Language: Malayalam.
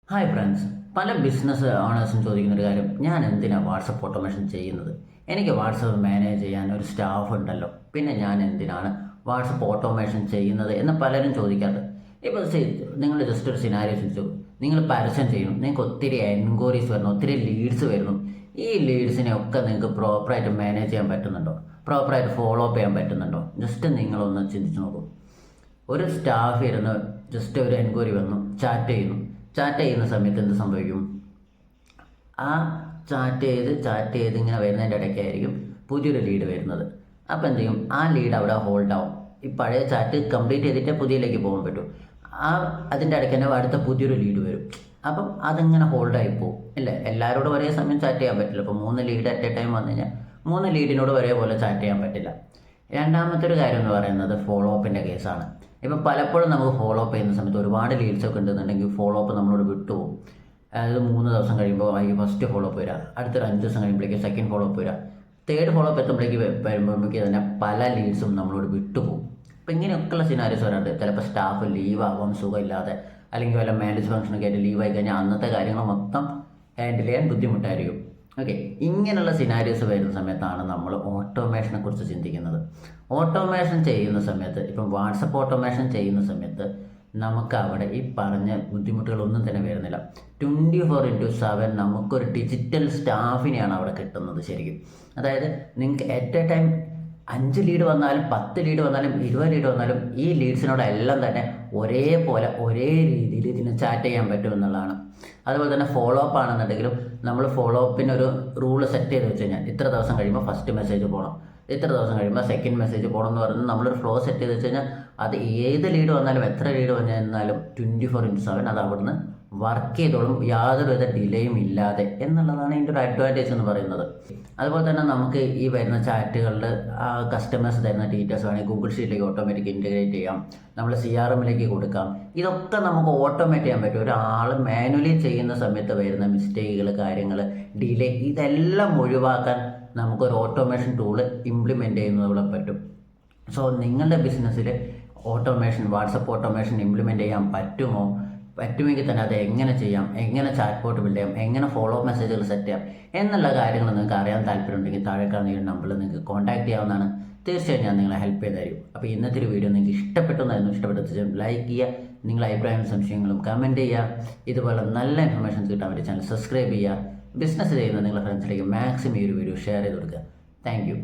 ഹായ് ഫ്രണ്ട്സ്, പല ബിസിനസ് ഓണേഴ്സും ചോദിക്കുന്ന ഒരു കാര്യം, ഞാൻ എന്തിനാണ് വാട്സപ്പ് ഓട്ടോമേഷൻ ചെയ്യുന്നത്? എനിക്ക് വാട്സപ്പ് മാനേജ് ചെയ്യാൻ ഒരു സ്റ്റാഫ് ഉണ്ടല്ലോ, പിന്നെ ഞാൻ എന്തിനാണ് വാട്സപ്പ് ഓട്ടോമേഷൻ ചെയ്യുന്നത് എന്ന് പലരും ചോദിക്കാറുണ്ട്. ഇപ്പോൾ നിങ്ങൾ ജസ്റ്റ് ഒരു സിനാരിയോ ചിന്തിച്ചു. നിങ്ങൾ പരസ്യം ചെയ്യുന്നു, നിങ്ങൾക്ക് ഒത്തിരി എൻക്വയറീസ് വരുന്നു, ഒത്തിരി ലീഡ്സ് വരുന്നു. ഈ ലീഡ്സിനെ ഒക്കെ നിങ്ങൾക്ക് പ്രോപ്പറായിട്ട് മാനേജ് ചെയ്യാൻ പറ്റുന്നുണ്ടോ? പ്രോപ്പറായിട്ട് ഫോളോ അപ്പ് ചെയ്യാൻ പറ്റുന്നുണ്ടോ? ജസ്റ്റ് നിങ്ങളൊന്ന് ചിന്തിച്ച് നോക്കൂ. ഒരു സ്റ്റാഫ് ഇരുന്ന് ജസ്റ്റ് ഒരു എൻക്വയറി വന്നു, ചാറ്റ് ചെയ്യുന്ന സമയത്ത് എന്ത് സംഭവിക്കും? ആ ചാറ്റ് ചെയ്ത് ഇങ്ങനെ വരുന്നതിൻ്റെ ഇടയ്ക്കായിരിക്കും പുതിയൊരു ലീഡ് വരുന്നത്. അപ്പോൾ എന്ത് ചെയ്യും? ആ ലീഡ് അവിടെ ഹോൾഡ് ആവും. ഈ പഴയ ചാറ്റ് കംപ്ലീറ്റ് ചെയ്തിട്ടേ പുതിയതിലേക്ക് പോകാൻ പറ്റും. അതിൻ്റെ ഇടയ്ക്ക് തന്നെ അടുത്ത പുതിയൊരു ലീഡ് വരും. അപ്പം അതിങ്ങനെ ഹോൾഡായി പോകും. ഇല്ലേ, എല്ലാവരോടും ഒരേ സമയം ചാറ്റ് ചെയ്യാൻ പറ്റില്ല. ഇപ്പോൾ 3 ലീഡ് അറ്റ് എ ടൈം വന്നു കഴിഞ്ഞാൽ 3 ലീഡിനോട് ഒരേപോലെ ചാറ്റ് ചെയ്യാൻ പറ്റില്ല. രണ്ടാമത്തെ ഒരു കാര്യം എന്ന് പറയുന്നത് ഫോളോ അപ്പിൻ്റെ കേസാണ്. ഇപ്പം പലപ്പോഴും നമുക്ക് ഫോളോ അപ്പ് ചെയ്യുന്ന സമയത്ത് ഒരുപാട് ലീഡ്സൊക്കെ ഉണ്ടെന്നുണ്ടെങ്കിൽ ഫോളോ അപ്പ് നമ്മളോട് വിട്ടുപോകും. അതായത് 3 ദിവസം കഴിയുമ്പോൾ ഫസ്റ്റ് ഫോളോ അപ്പ് വരിക, അടുത്തൊരു 5 ദിവസം കഴിയുമ്പോഴേക്ക് സെക്കൻഡ് ഫോളോ അപ്പ് വരിക, തേർഡ് ഫോളോ അപ്പ് എത്തുമ്പോഴേക്ക് വരുമ്പോഴേക്ക് തന്നെ പല ലീഡ്സും നമ്മളോട് വിട്ടുപോകും. അപ്പം ഇങ്ങനെയൊക്കെയുള്ള സിനാരിയോസ് വരാറുണ്ട്. ചിലപ്പോൾ സ്റ്റാഫ് ലീവാകും, സുഖമില്ലാതെ, അല്ലെങ്കിൽ വല്ല മാരേജ് ഫംഗ്ഷനൊക്കെ ആയിട്ട് ലീവായി കഴിഞ്ഞാൽ അന്നത്തെ കാര്യങ്ങൾ മൊത്തം ഹാൻഡിൽ ചെയ്യാൻ ബുദ്ധിമുട്ടായിരിക്കും. ഓക്കെ, ഇങ്ങനെയുള്ള സിനാരിയോസ് വരുന്ന സമയത്താണ് നമ്മൾ ഓട്ടോമേഷനെ കുറിച്ച് ചിന്തിക്കുന്നത്. ഓട്ടോമേഷൻ ചെയ്യുന്ന സമയത്ത്, ഇപ്പം വാട്സപ്പ് ഓട്ടോമേഷൻ ചെയ്യുന്ന സമയത്ത് നമുക്ക് അവിടെ ഈ പറഞ്ഞ ബുദ്ധിമുട്ടുകളൊന്നും തന്നെ വരുന്നില്ല. 24/7 നമുക്കൊരു ഡിജിറ്റൽ സ്റ്റാഫിനെയാണ് അവിടെ കിട്ടുന്നത് ശരിക്കും. അതായത് നിങ്ങൾക്ക് അറ്റ് എ ടൈം 5 ലീഡ് വന്നാലും 10 ലീഡ് വന്നാലും 20 ലീഡ് വന്നാലും ഈ ലീഡ്സിനോടെല്ലാം തന്നെ ഒരേപോലെ ഒരേ രീതിയിൽ ഇതിന് ചാറ്റ് ചെയ്യാൻ പറ്റുമെന്നുള്ളതാണ്. അതുപോലെ തന്നെ ഫോളോ അപ്പ് ആണെന്നുണ്ടെങ്കിലും നമ്മൾ ഫോളോ അപ്പിനൊരു റൂള് സെറ്റ് ചെയ്ത് വെച്ച് കഴിഞ്ഞാൽ ഇത്ര ദിവസം കഴിയുമ്പോൾ ഫസ്റ്റ് മെസ്സേജ് പോകണം, ഇത്ര ദിവസം കഴിയുമ്പോൾ സെക്കൻഡ് മെസ്സേജ് പോകണം എന്ന് പറഞ്ഞ് നമ്മളൊരു ഫ്ലോ സെറ്റ് ചെയ്ത് വെച്ച് കഴിഞ്ഞാൽ അത് ഏത് ലീഡ് വന്നാലും എത്ര ലീഡ് വന്നാലും 24/7 അത് അവിടുന്ന് വർക്ക് ചെയ്തോളും, യാതൊരുവിധ ഡിലേയും ഇല്ലാതെ എന്നുള്ളതാണ് ഇതിൻ്റെ ഒരു അഡ്വാൻറ്റേജ് എന്ന് പറയുന്നത്. അതുപോലെ തന്നെ നമുക്ക് ഈ വരുന്ന ചാറ്റുകളിൽ കസ്റ്റമേഴ്സ് തരുന്ന ഡീറ്റെയിൽസ് വേണമെങ്കിൽ ഗൂഗിൾ ഷീറ്റിലേക്ക് ഓട്ടോമാറ്റിക് ഇൻറ്റഗ്രേറ്റ് ചെയ്യാം, നമ്മൾ CRMലേക്ക് കൊടുക്കാം. ഇതൊക്കെ നമുക്ക് ഓട്ടോമേറ്റ് ചെയ്യാൻ പറ്റും. ഒരാൾ മാനുവലി ചെയ്യുന്ന സമയത്ത് വരുന്ന മിസ്റ്റേക്കുകൾ, കാര്യങ്ങൾ, ഡിലേ, ഇതെല്ലാം ഒഴിവാക്കാൻ നമുക്കൊരു ഓട്ടോമേഷൻ ടൂള് ഇംപ്ലിമെൻറ്റ് ചെയ്യുന്നതോടെ പറ്റും. സോ നിങ്ങളുടെ ബിസിനസ്സിൽ ഓട്ടോമേഷൻ, വാട്സപ്പ് ഓട്ടോമേഷൻ ഇംപ്ലിമെൻറ്റ് ചെയ്യാൻ പറ്റുമെങ്കിൽ തന്നെ അത് എങ്ങനെ ചെയ്യാം, എങ്ങനെ ചാറ്റ് ബോട്ട് ബിൽഡ് ചെയ്യാം, എങ്ങനെ ഫോളോ മെസ്സേജുകൾ സെറ്റ് ചെയ്യാം എന്നുള്ള കാര്യങ്ങൾ നിങ്ങൾക്ക് അറിയാൻ താല്പര്യമുണ്ടെങ്കിൽ താഴെ കാണുന്ന ഈ നമ്പറിൽ നിങ്ങൾക്ക് കോൺടാക്ട് ചെയ്യാവുന്നതാണ്. തീർച്ചയായും ഞാൻ നിങ്ങളെ ഹെൽപ്പ് ചെയ്തായിരിക്കും. അപ്പോൾ ഇന്നത്തെ ഒരു വീഡിയോ നിങ്ങൾക്ക് ഇഷ്ടപ്പെട്ടെന്ന് ലൈക്ക് ചെയ്യുക, നിങ്ങളുടെ അഭിപ്രായങ്ങളും സംശയങ്ങളും കമൻറ്റ് ചെയ്യുക. ഇതുപോലെ നല്ല ഇൻഫർമേഷൻസ് കിട്ടാൻ വേണ്ടി ചാനൽ സബ്സ്ക്രൈബ് ചെയ്യുക. ബിസിനസ് ചെയ്യുന്ന നിങ്ങളുടെ ഫ്രണ്ട്സിലേക്ക് മാക്സിമം ഈ ഒരു വീഡിയോ ഷെയർ ചെയ്ത് കൊടുക്കുക. Thank you.